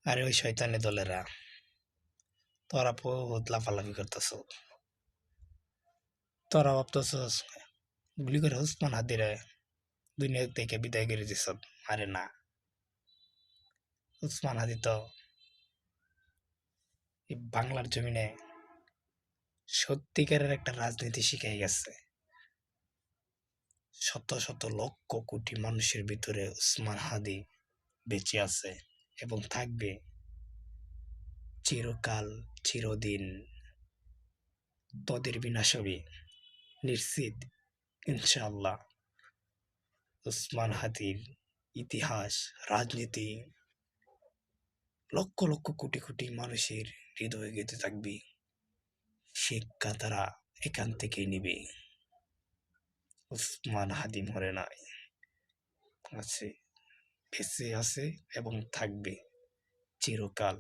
আরে ওই শয়তানি দলেরা, তোরা বহুত লাফালাফি করতেছ। তোরা ভাবতেছস গুলি করে ওসমান হাদিরে দুনিয়া থেকে বিদায় করে দিছ। আরে না, ওসমান হাদি তো এই বাংলার জমিনে সত্যিকারের একটা রাজনীতি শিখাই গেছে। শত শত লক্ষ কোটি মানুষের ভিতরে ওসমান হাদি বেঁচে আছে এবং থাকবে চিরকাল, চিরদিন। তোদের বিনাশ হবে নিশ্চিত, ইনশাআল্লাহ। ওসমান হাদির ইতিহাস, রাজনীতি লক্ষ লক্ষ কোটি কোটি মানুষের হৃদয়ে গেঁথে থাকবে। শিক্ষা তারা এখান থেকেই নিবে। ওসমান হাদি মরে নাই, আছে, বেঁচে আছে এবং থাকবে চিরকাল।